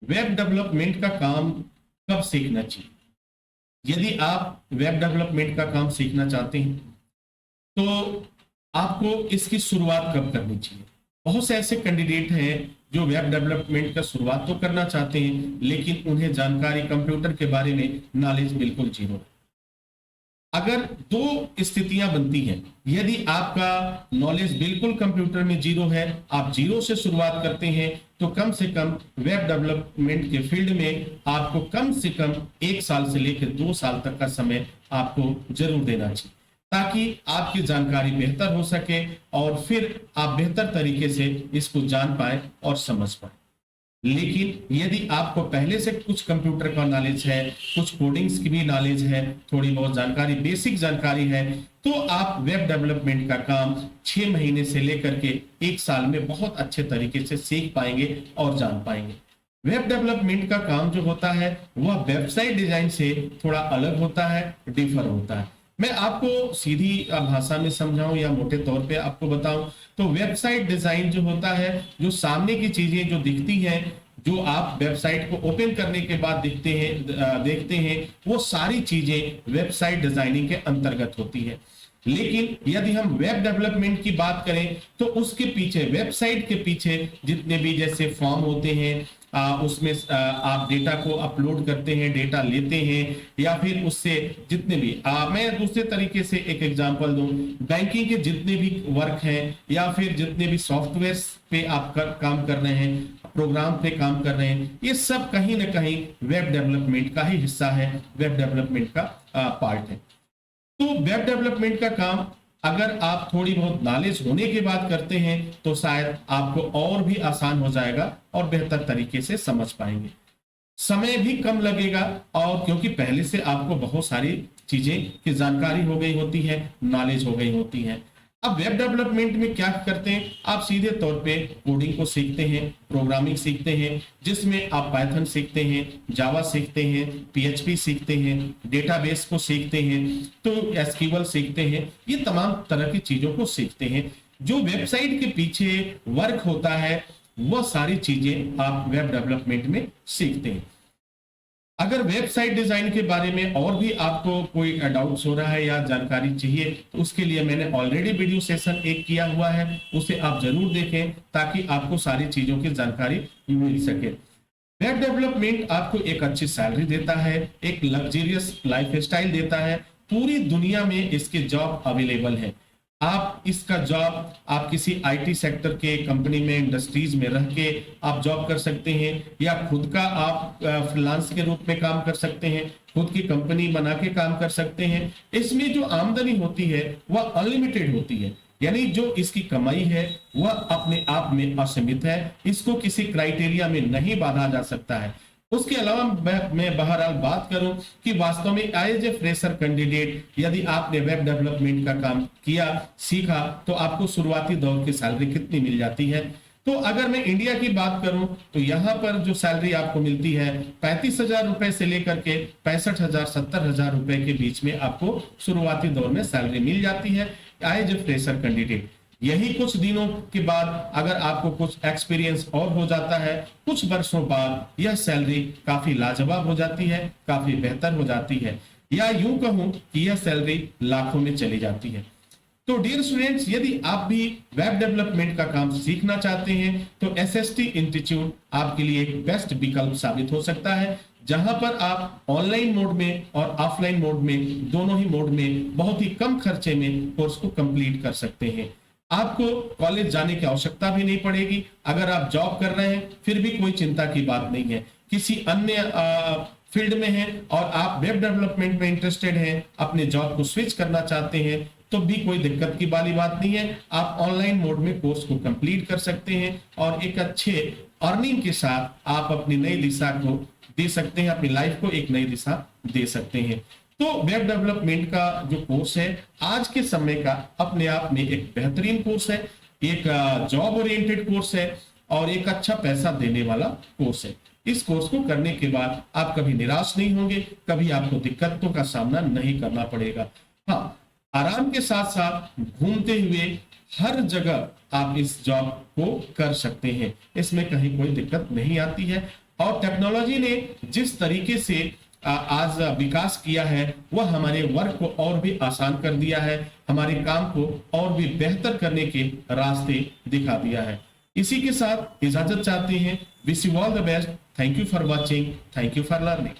Web development का काम कब सीखना चाहिए? यदि आप वेब डेवलपमेंट का काम सीखना चाहते हैं तो आपको इसकी शुरुआत कब करनी चाहिए? बहुत से ऐसे कैंडिडेट हैं जो वेब डेवलपमेंट का शुरुआत तो करना चाहते हैं लेकिन उन्हें जानकारी कंप्यूटर के बारे में नॉलेज बिल्कुल जीरो है। अगर दो स्थितियां बनती हैं, यदि आपका नॉलेज बिल्कुल कंप्यूटर में जीरो है, आप जीरो से शुरुआत करते हैं, तो कम से कम वेब डेवलपमेंट के फील्ड में आपको कम से कम 1 साल से लेकर 2 साल तक का समय आपको जरूर देना चाहिए, ताकि आपकी जानकारी बेहतर हो सके और फिर आप बेहतर तरीके से इसको जान पाए और समझ पाए। लेकिन यदि आपको पहले से कुछ कंप्यूटर का नॉलेज है, कुछ कोडिंग्स की भी नॉलेज है, थोड़ी बहुत जानकारी, बेसिक जानकारी है, तो आप वेब डेवलपमेंट का काम 6 महीने से लेकर के 1 साल में बहुत अच्छे तरीके से सीख पाएंगे और जान पाएंगे। वेब डेवलपमेंट का काम जो होता है वह वेबसाइट डिजाइन से थोड़ा अलग होता है, डिफर होता है। मैं आपको सीधी भाषा में समझाऊं या मोटे तौर पे आपको बताऊं तो वेबसाइट डिजाइन जो होता है, जो सामने की चीजें जो दिखती हैं, जो आप वेबसाइट को ओपन करने के बाद देखते हैं, वो सारी चीजें वेबसाइट डिजाइनिंग के अंतर्गत होती है। लेकिन यदि हम वेब डेवलपमेंट की बात करें तो उसके पीछे, वेबसाइट के पीछे जितने भी जैसे फॉर्म होते हैं, उसमें आप डेटा को अपलोड करते हैं, डेटा लेते हैं, या फिर उससे जितने भी मैं दूसरे तरीके से एक एग्जांपल दूं, बैंकिंग के जितने भी वर्क हैं या फिर जितने भी सॉफ्टवेयर पे आप काम कर रहे हैं, प्रोग्राम पे काम कर रहे हैं, ये सब कहीं ना कहीं वेब डेवलपमेंट का ही हिस्सा है, वेब डेवलपमेंट का पार्ट है। तो वेब डेवलपमेंट का काम अगर आप थोड़ी बहुत नॉलेज होने के बाद करते हैं तो शायद आपको और भी आसान हो जाएगा और बेहतर तरीके से समझ पाएंगे, समय भी कम लगेगा, और क्योंकि पहले से आपको बहुत सारी चीजें की जानकारी हो गई होती है, नॉलेज हो गई होती है। अब वेब डेवलपमेंट में क्या करते हैं, आप सीधे तौर पे कोडिंग को सीखते हैं, प्रोग्रामिंग सीखते हैं, जिसमें आप पाइथन सीखते हैं, जावा सीखते हैं, पीएचपी सीखते हैं, डेटाबेस को सीखते हैं, तो एसक्यूएल सीखते हैं, ये तमाम तरह की चीजों को सीखते हैं। जो वेबसाइट के पीछे वर्क होता है वह सारी चीजें आप वेब डेवलपमेंट में सीखते हैं। अगर वेबसाइट डिजाइन के बारे में और भी आपको कोई डाउट्स हो रहा है या जानकारी चाहिए तो उसके लिए मैंने ऑलरेडी वीडियो सेशन एक किया हुआ है, उसे आप जरूर देखें ताकि आपको सारी चीजों की जानकारी मिल सके। वेब डेवलपमेंट आपको एक अच्छी सैलरी देता है, एक लग्जरियस लाइफ स्टाइल देता है, पूरी दुनिया में इसके जॉब अवेलेबल है। आप इसका जॉब आप किसी आईटी सेक्टर के कंपनी में, इंडस्ट्रीज में रह के आप जॉब कर सकते हैं, या खुद का आप फ्रीलांस के रूप में काम कर सकते हैं, खुद की कंपनी बना के काम कर सकते हैं। इसमें जो आमदनी होती है वह अनलिमिटेड होती है, यानी जो इसकी कमाई है वह अपने आप में असीमित है, इसको किसी क्राइटेरिया में नहीं बांधा जा सकता है। उसके अलावा मैं बहरहाल बात करूं कि वास्तव में एज ए फ्रेशर कैंडिडेट यदि आपने वेब डेवलपमेंट का काम किया, सीखा, तो आपको शुरुआती दौर की सैलरी कितनी मिल जाती है। तो अगर मैं इंडिया की बात करूं तो यहाँ पर जो सैलरी आपको मिलती है 35,000 रुपए से लेकर के 65,000 70,000 रुपए के बीच में आपको शुरुआती दौर में सैलरी मिल जाती है एज ए फ्रेशर कैंडिडेट। यही कुछ दिनों के बाद अगर आपको कुछ एक्सपीरियंस और हो जाता है, कुछ वर्षों बाद यह सैलरी काफी लाजवाब हो जाती है, काफी बेहतर हो जाती है, या यूं कहूं कि यह सैलरी लाखों में चली जाती है। तो डियर स्टूडेंट्स, यदि आप भी वेब डेवलपमेंट का काम सीखना चाहते हैं तो एसएसटी इंस्टीट्यूट आपके लिए एक बेस्ट विकल्प साबित हो सकता है, जहां पर आप ऑनलाइन मोड में और ऑफलाइन मोड में, दोनों ही मोड में बहुत ही कम खर्चे में कोर्स को कंप्लीट कर सकते हैं। आपको कॉलेज जाने की आवश्यकता भी नहीं पड़ेगी। अगर आप जॉब कर रहे हैं फिर भी कोई चिंता की बात नहीं है, किसी अन्य फील्ड में हैं और आप वेब डेवलपमेंट में इंटरेस्टेड हैं, अपने जॉब को स्विच करना चाहते हैं, तो भी कोई दिक्कत की वाली बात नहीं है। आप ऑनलाइन मोड में कोर्स को कंप्लीट कर सकते हैं और एक अच्छे अर्निंग के साथ आप अपनी नई दिशा को दे सकते हैं, अपनी लाइफ को एक नई दिशा दे सकते हैं। तो वेब डेवलपमेंट का जो कोर्स है आज के समय का अपने आप में एक बेहतरीन कोर्स है, एक जॉब ओरिएंटेड कोर्स है और एक अच्छा पैसा देने वाला कोर्स है। इस कोर्स को करने के बाद आप कभी निराश नहीं होंगे, कभी आपको दिक्कतों का सामना नहीं करना पड़ेगा। हाँ, आराम के साथ साथ घूमते हुए हर जगह आप इस जॉब को कर सकते हैं, इसमें कहीं कोई दिक्कत नहीं आती है। और टेक्नोलॉजी ने जिस तरीके से आज विकास किया है वह हमारे वर्क को और भी आसान कर दिया है, हमारे काम को और भी बेहतर करने के रास्ते दिखा दिया है। इसी के साथ इजाजत चाहते हैं। Wish you all the best. Thank you for watching, thank you for learning.